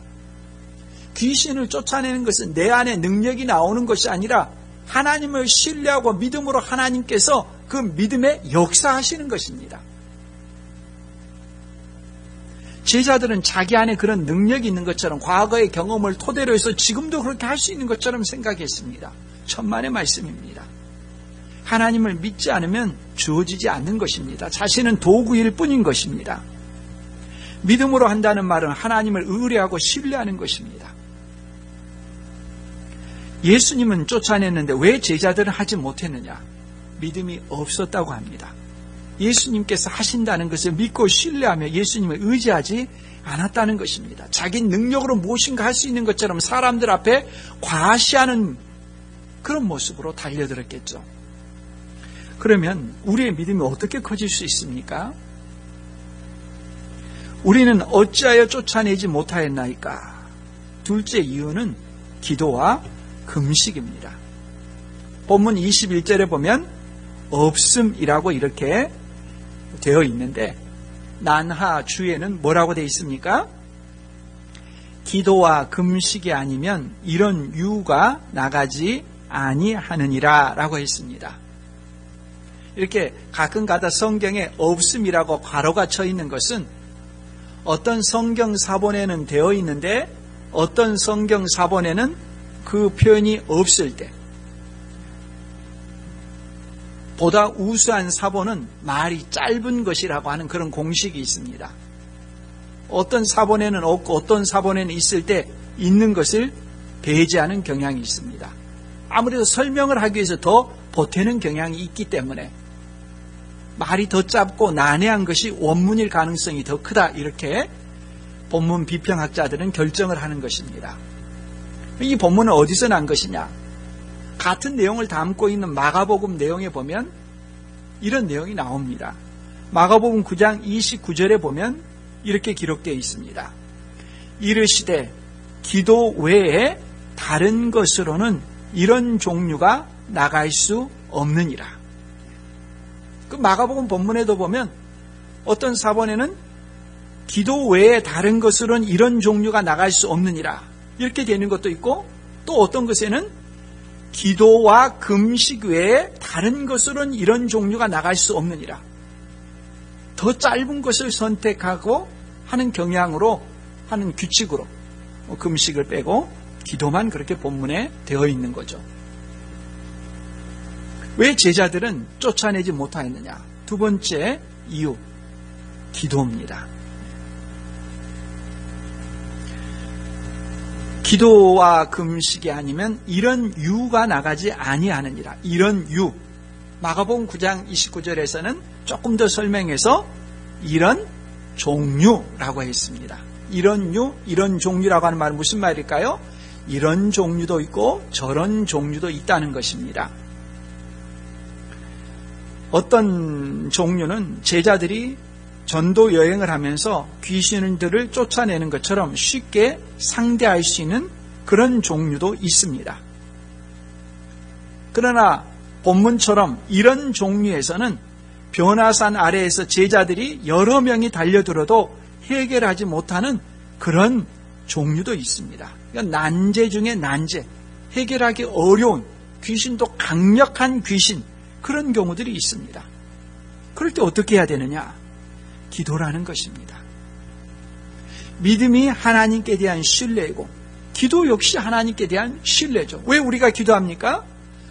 귀신을 쫓아내는 것은 내 안에 능력이 나오는 것이 아니라 하나님을 신뢰하고 믿음으로 하나님께서 그 믿음에 역사하시는 것입니다. 제자들은 자기 안에 그런 능력이 있는 것처럼 과거의 경험을 토대로 해서 지금도 그렇게 할 수 있는 것처럼 생각했습니다. 천만의 말씀입니다. 하나님을 믿지 않으면 주어지지 않는 것입니다. 자신은 도구일 뿐인 것입니다. 믿음으로 한다는 말은 하나님을 의뢰하고 신뢰하는 것입니다. 예수님은 쫓아냈는데 왜 제자들은 하지 못했느냐? 믿음이 없었다고 합니다. 예수님께서 하신다는 것을 믿고 신뢰하며 예수님을 의지하지 않았다는 것입니다. 자기 능력으로 무엇인가 할 수 있는 것처럼 사람들 앞에 과시하는 그런 모습으로 달려들었겠죠. 그러면 우리의 믿음이 어떻게 커질 수 있습니까? 우리는 어찌하여 쫓아내지 못하였나이까? 둘째 이유는 기도와 금식입니다. 본문 21절에 보면 없음이라고 이렇게 되어 있는데 난하 주에는 뭐라고 되어 있습니까? 기도와 금식이 아니면 이런 유가 나가지 아니하느니라 라고 했습니다. 이렇게 가끔가다 성경에 없음이라고 괄호가 쳐 있는 것은 어떤 성경 사본에는 되어 있는데 어떤 성경 사본에는 그 표현이 없을 때, 보다 우수한 사본은 말이 짧은 것이라고 하는 그런 공식이 있습니다. 어떤 사본에는 없고 어떤 사본에는 있을 때 있는 것을 배제하는 경향이 있습니다. 아무래도 설명을 하기 위해서 더 보태는 경향이 있기 때문에 말이 더 짧고 난해한 것이 원문일 가능성이 더 크다, 이렇게 본문 비평학자들은 결정을 하는 것입니다. 이 본문은 어디서 난 것이냐? 같은 내용을 담고 있는 마가복음 내용에 보면 이런 내용이 나옵니다. 마가복음 9장 29절에 보면 이렇게 기록되어 있습니다. 이르시되 기도 외에 다른 것으로는 이런 종류가 나갈 수 없느니라. 그 마가복음 본문에도 보면 어떤 사본에는 기도 외에 다른 것으로는 이런 종류가 나갈 수 없느니라 이렇게 되는 것도 있고, 또 어떤 것에는 기도와 금식 외에 다른 것으로는 이런 종류가 나갈 수 없느니라, 더 짧은 것을 선택하고 하는 경향으로 하는 규칙으로 금식을 빼고 기도만 그렇게 본문에 되어 있는 거죠. 왜 제자들은 쫓아내지 못하였느냐? 두 번째 이유, 기도입니다. 기도와 금식이 아니면 이런 유가 나가지 아니하느니라. 이런 유, 마가복음 9장 29절에서는 조금 더 설명해서 이런 종류라고 했습니다. 이런 유, 이런 종류라고 하는 말은 무슨 말일까요? 이런 종류도 있고 저런 종류도 있다는 것입니다. 어떤 종류는 제자들이 전도 여행을 하면서 귀신들을 쫓아내는 것처럼 쉽게 상대할 수 있는 그런 종류도 있습니다. 그러나 본문처럼 이런 종류에서는 변화산 아래에서 제자들이 여러 명이 달려들어도 해결하지 못하는 그런 종류도 있습니다. 그러니까 난제 중에 난제, 해결하기 어려운, 귀신도 강력한 귀신, 그런 경우들이 있습니다. 그럴 때 어떻게 해야 되느냐? 기도라는 것입니다. 믿음이 하나님께 대한 신뢰이고 기도 역시 하나님께 대한 신뢰죠. 왜 우리가 기도합니까?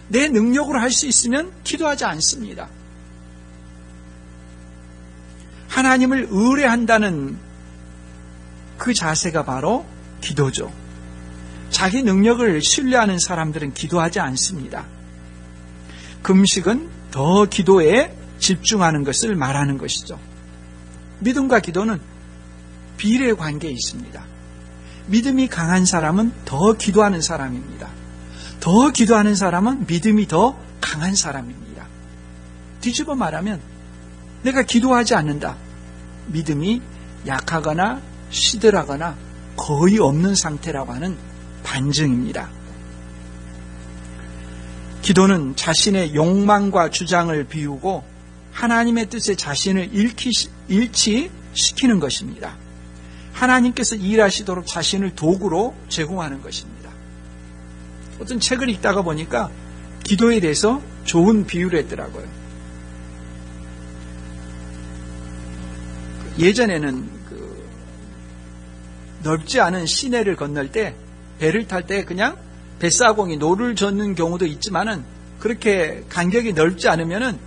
내 능력으로 할 수 있으면 기도하지 않습니다. 하나님을 의뢰한다는 그 자세가 바로 기도죠. 자기 능력을 신뢰하는 사람들은 기도하지 않습니다. 금식은 더 기도에 집중하는 것을 말하는 것이죠. 믿음과 기도는 비례 관계에 있습니다. 믿음이 강한 사람은 더 기도하는 사람입니다. 더 기도하는 사람은 믿음이 더 강한 사람입니다. 뒤집어 말하면 내가 기도하지 않는다. 믿음이 약하거나 시들하거나 거의 없는 상태라고 하는 반증입니다. 기도는 자신의 욕망과 주장을 비우고 하나님의 뜻에 자신을 일치시키는 것입니다. 하나님께서 일하시도록 자신을 도구로 제공하는 것입니다. 어떤 책을 읽다가 보니까 기도에 대해서 좋은 비유를 했더라고요. 예전에는 넓지 않은 시내를 건널 때 배를 탈 때 그냥 뱃사공이 노를 젓는 경우도 있지만은 그렇게 간격이 넓지 않으면은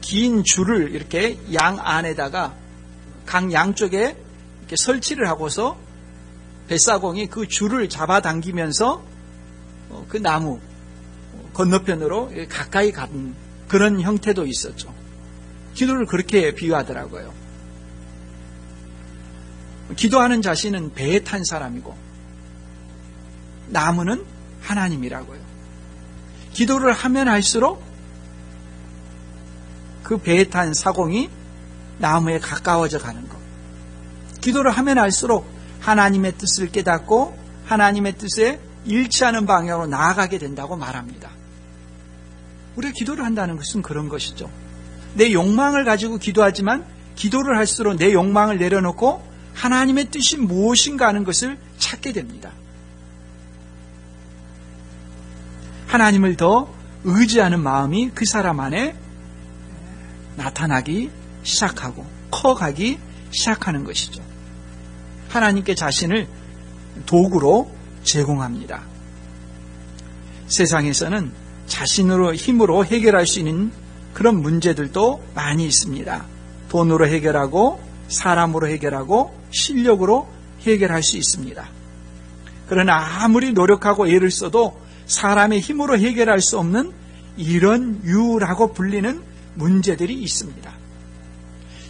긴 줄을 이렇게 양 안에다가 강 양쪽에 이렇게 설치를 하고서 뱃사공이 그 줄을 잡아당기면서 그 나무 건너편으로 가까이 가는 그런 형태도 있었죠. 기도를 그렇게 비유하더라고요. 기도하는 자신은 배에 탄 사람이고 나무는 하나님이라고요. 기도를 하면 할수록 그 배에 탄 사공이 나무에 가까워져 가는 것. 기도를 하면 할수록 하나님의 뜻을 깨닫고 하나님의 뜻에 일치하는 방향으로 나아가게 된다고 말합니다. 우리가 기도를 한다는 것은 그런 것이죠. 내 욕망을 가지고 기도하지만 기도를 할수록 내 욕망을 내려놓고 하나님의 뜻이 무엇인가 하는 것을 찾게 됩니다. 하나님을 더 의지하는 마음이 그 사람 안에 나타나기 시작하고 커가기 시작하는 것이죠. 하나님께 자신을 도구로 제공합니다. 세상에서는 자신으로 힘으로 해결할 수 있는 그런 문제들도 많이 있습니다. 돈으로 해결하고 사람으로 해결하고 실력으로 해결할 수 있습니다. 그러나 아무리 노력하고 애를 써도 사람의 힘으로 해결할 수 없는 이런 유라고 불리는 문제들이 있습니다.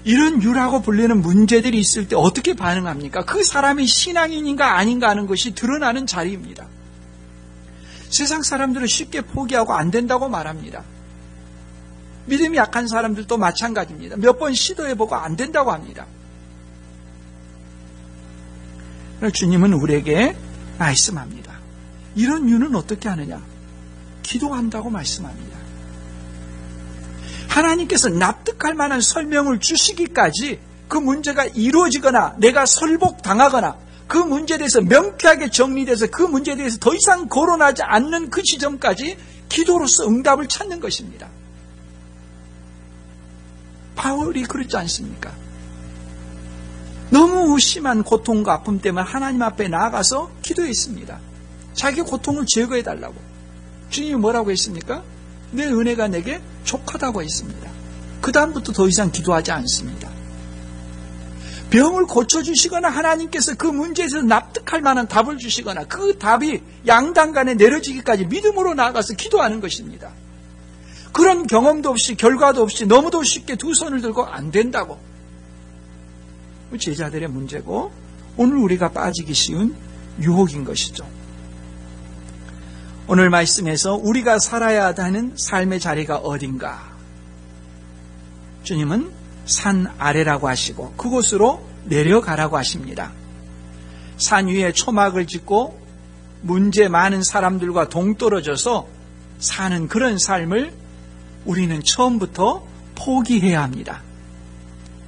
이런 유라고 불리는 문제들이 있을 때 어떻게 반응합니까? 그 사람이 신앙인인가 아닌가 하는 것이 드러나는 자리입니다. 세상 사람들은 쉽게 포기하고 안 된다고 말합니다. 믿음이 약한 사람들도 마찬가지입니다. 몇 번 시도해보고 안 된다고 합니다. 주님은 우리에게 말씀합니다. 이런 유는 어떻게 하느냐? 기도한다고 말씀합니다. 하나님께서 납득할 만한 설명을 주시기까지 그 문제가 이루어지거나 내가 설복당하거나 그 문제에 대해서 명쾌하게 정리돼서 그 문제에 대해서 더 이상 거론하지 않는 그 지점까지 기도로서 응답을 찾는 것입니다. 바울이 그렇지 않습니까? 너무 심한 고통과 아픔 때문에 하나님 앞에 나아가서 기도했습니다. 자기 고통을 제거해달라고. 주님이 뭐라고 했습니까? 내 은혜가 내게 족하다고 했습니다. 그 다음부터 더 이상 기도하지 않습니다. 병을 고쳐주시거나 하나님께서 그 문제에서 납득할 만한 답을 주시거나 그 답이 양당 간에 내려지기까지 믿음으로 나아가서 기도하는 것입니다. 그런 경험도 없이 결과도 없이 너무도 쉽게 두 손을 들고 안 된다고. 제자들의 문제고 오늘 우리가 빠지기 쉬운 유혹인 것이죠. 오늘 말씀에서 우리가 살아야 하는 삶의 자리가 어딘가? 주님은 산 아래라고 하시고 그곳으로 내려가라고 하십니다. 산 위에 초막을 짓고 문제 많은 사람들과 동떨어져서 사는 그런 삶을 우리는 처음부터 포기해야 합니다.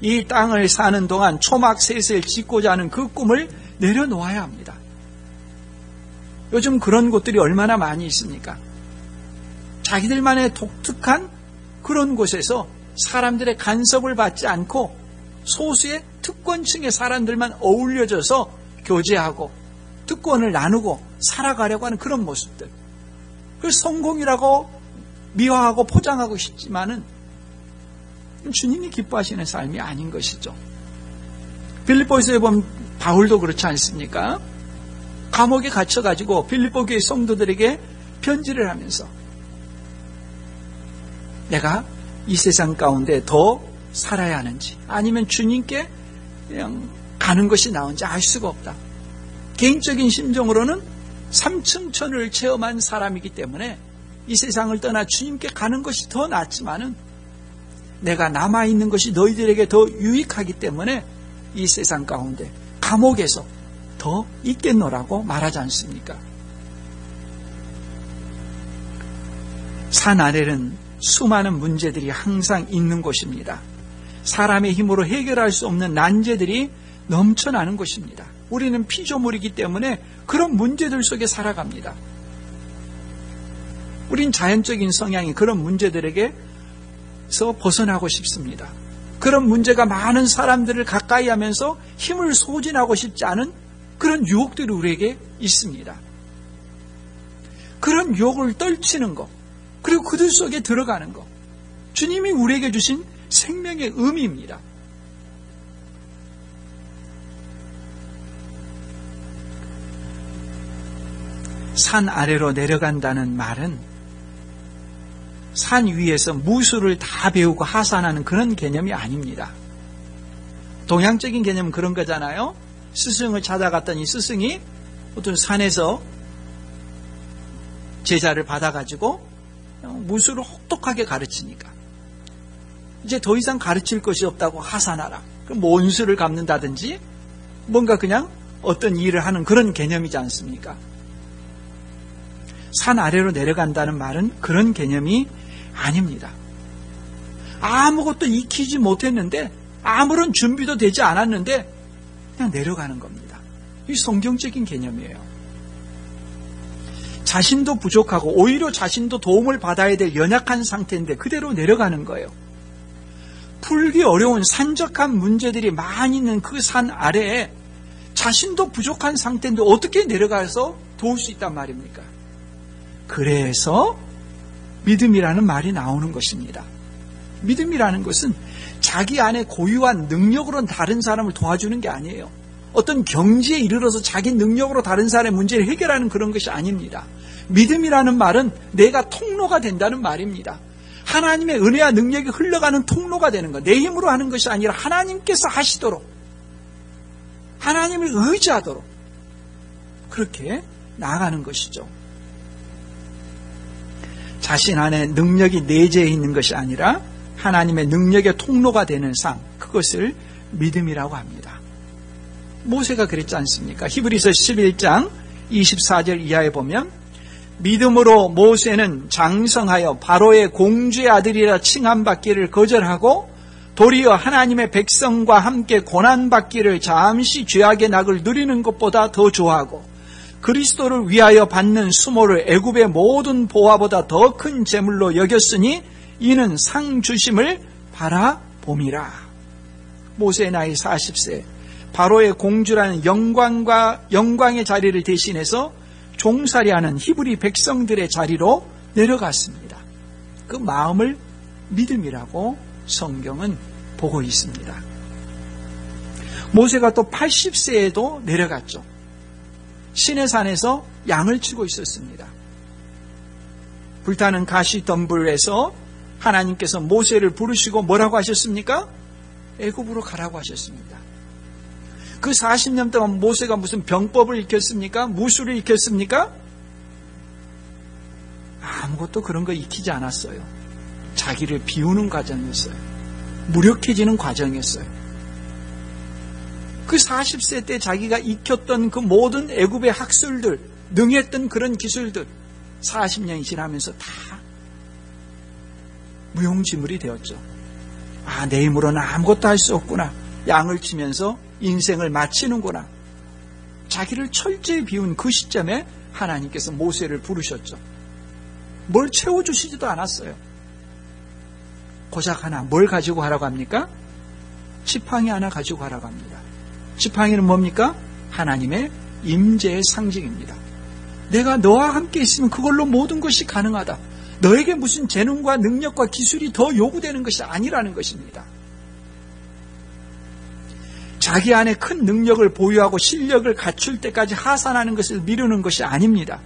이 땅을 사는 동안 초막 셋을 짓고자 하는 그 꿈을 내려놓아야 합니다. 요즘 그런 곳들이 얼마나 많이 있습니까? 자기들만의 독특한 그런 곳에서 사람들의 간섭을 받지 않고 소수의 특권층의 사람들만 어울려져서 교제하고 특권을 나누고 살아가려고 하는 그런 모습들. 그 성공이라고 미화하고 포장하고 싶지만은 주님이 기뻐하시는 삶이 아닌 것이죠. 빌립보서에 보면 바울도 그렇지 않습니까? 감옥에 갇혀가지고 빌립보 교회 성도들에게 편지를 하면서 내가 이 세상 가운데 더 살아야 하는지 아니면 주님께 그냥 가는 것이 나은지 알 수가 없다. 개인적인 심정으로는 삼층천을 체험한 사람이기 때문에 이 세상을 떠나 주님께 가는 것이 더 낫지만은 내가 남아있는 것이 너희들에게 더 유익하기 때문에 이 세상 가운데 감옥에서 더 있겠노라고 말하지 않습니까? 산 아래는 수많은 문제들이 항상 있는 곳입니다. 사람의 힘으로 해결할 수 없는 난제들이 넘쳐나는 곳입니다. 우리는 피조물이기 때문에 그런 문제들 속에 살아갑니다. 우린 자연적인 성향이 그런 문제들에게서 벗어나고 싶습니다. 그런 문제가 많은 사람들을 가까이 하면서 힘을 소진하고 싶지 않은 그런 유혹들이 우리에게 있습니다. 그런 유혹을 떨치는 것, 그리고 그들 속에 들어가는 것, 주님이 우리에게 주신 생명의 의미입니다. 산 아래로 내려간다는 말은 산 위에서 무술을 다 배우고 하산하는 그런 개념이 아닙니다. 동양적인 개념은 그런 거잖아요. 스승을 찾아갔더니 스승이 어떤 산에서 제자를 받아가지고 무술을 혹독하게 가르치니까 이제 더 이상 가르칠 것이 없다고 하산하라. 그럼 원수를 갚는다든지 뭔가 그냥 어떤 일을 하는 그런 개념이지 않습니까? 산 아래로 내려간다는 말은 그런 개념이 아닙니다. 아무것도 익히지 못했는데, 아무런 준비도 되지 않았는데 그냥 내려가는 겁니다. 이 성경적인 개념이에요. 자신도 부족하고 오히려 자신도 도움을 받아야 될 연약한 상태인데 그대로 내려가는 거예요. 풀기 어려운 산적한 문제들이 많이 있는 그 산 아래에 자신도 부족한 상태인데 어떻게 내려가서 도울 수 있단 말입니까? 그래서 믿음이라는 말이 나오는 것입니다. 믿음이라는 것은 자기 안에 고유한 능력으로 다른 사람을 도와주는 게 아니에요. 어떤 경지에 이르러서 자기 능력으로 다른 사람의 문제를 해결하는 그런 것이 아닙니다. 믿음이라는 말은 내가 통로가 된다는 말입니다. 하나님의 은혜와 능력이 흘러가는 통로가 되는 것. 내 힘으로 하는 것이 아니라 하나님께서 하시도록, 하나님을 의지하도록 그렇게 나아가는 것이죠. 자신 안에 능력이 내재해 있는 것이 아니라 하나님의 능력의 통로가 되는 상, 그것을 믿음이라고 합니다. 모세가 그랬지 않습니까? 히브리서 11장 24절 이하에 보면 믿음으로 모세는 장성하여 바로의 공주의 아들이라 칭함받기를 거절하고 도리어 하나님의 백성과 함께 고난받기를 잠시 죄악의 낙을 누리는 것보다 더 좋아하고 그리스도를 위하여 받는 수모를 애굽의 모든 보화보다 더 큰 재물로 여겼으니 이는 상 주심을 바라봄이라. 모세의 나이 40세, 바로의 공주라는 영광의 자리를 대신해서 종살이하는 히브리 백성들의 자리로 내려갔습니다. 그 마음을 믿음이라고 성경은 보고 있습니다. 모세가 또 80세에도 내려갔죠. 시내산에서 양을 치고 있었습니다. 불타는 가시덤불에서 하나님께서 모세를 부르시고 뭐라고 하셨습니까? 애굽으로 가라고 하셨습니다. 그 40년 동안 모세가 무슨 병법을 익혔습니까? 무술을 익혔습니까? 아무것도 그런 거 익히지 않았어요. 자기를 비우는 과정이었어요. 무력해지는 과정이었어요. 그 40세 때 자기가 익혔던 그 모든 애굽의 학술들, 능했던 그런 기술들 40년이 지나면서 다 무용지물이 되었죠. 아, 내 힘으로는 아무것도 할 수 없구나. 양을 치면서 인생을 마치는구나. 자기를 철저히 비운 그 시점에 하나님께서 모세를 부르셨죠. 뭘 채워주시지도 않았어요. 고작 하나, 뭘 가지고 가라고 합니까? 지팡이 하나 가지고 가라고 합니다. 지팡이는 뭡니까? 하나님의 임재의 상징입니다. 내가 너와 함께 있으면 그걸로 모든 것이 가능하다. 너에게 무슨 재능과 능력과 기술이 더 요구되는 것이 아니라는 것입니다. 자기 안에 큰 능력을 보유하고 실력을 갖출 때까지 하산하는 것을 미루는 것이 아닙니다.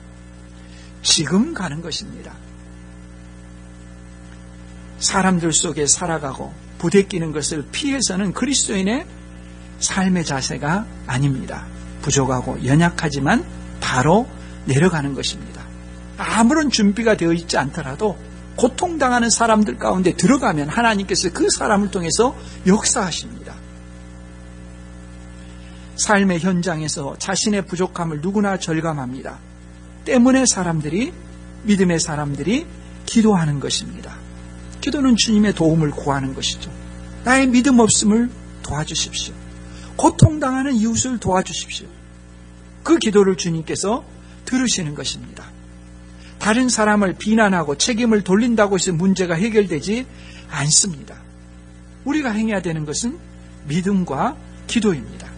지금 가는 것입니다. 사람들 속에 살아가고 부대끼는 것을 피해서는 그리스도인의 삶의 자세가 아닙니다. 부족하고 연약하지만 바로 내려가는 것입니다. 아무런 준비가 되어 있지 않더라도 고통당하는 사람들 가운데 들어가면 하나님께서 그 사람을 통해서 역사하십니다. 삶의 현장에서 자신의 부족함을 누구나 절감합니다. 때문에 믿음의 사람들이 기도하는 것입니다. 기도는 주님의 도움을 구하는 것이죠. 나의 믿음 없음을 도와주십시오. 고통당하는 이웃을 도와주십시오. 그 기도를 주님께서 들으시는 것입니다. 다른 사람을 비난하고 책임을 돌린다고 해서 문제가 해결되지 않습니다. 우리가 행해야 되는 것은 믿음과 기도입니다.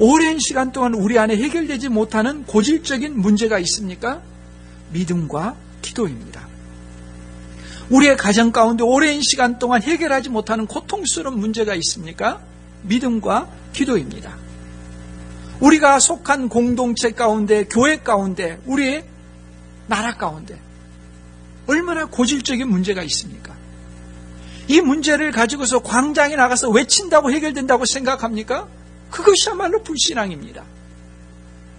오랜 시간 동안 우리 안에 해결되지 못하는 고질적인 문제가 있습니까? 믿음과 기도입니다. 우리의 가정 가운데 오랜 시간 동안 해결하지 못하는 고통스러운 문제가 있습니까? 믿음과 기도입니다. 우리가 속한 공동체 가운데, 교회 가운데, 우리의 나라 가운데 얼마나 고질적인 문제가 있습니까? 이 문제를 가지고서 광장에 나가서 외친다고 해결된다고 생각합니까? 그것이야말로 불신앙입니다.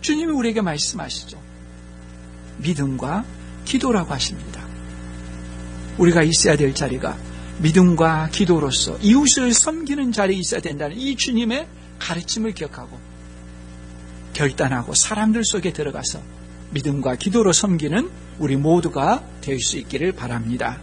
주님이 우리에게 말씀하시죠. 믿음과 기도라고 하십니다. 우리가 있어야 될 자리가 믿음과 기도로서 이웃을 섬기는 자리에 있어야 된다는 이 주님의 가르침을 기억하고 결단하고 사람들 속에 들어가서 믿음과 기도로 섬기는 우리 모두가 될 수 있기를 바랍니다.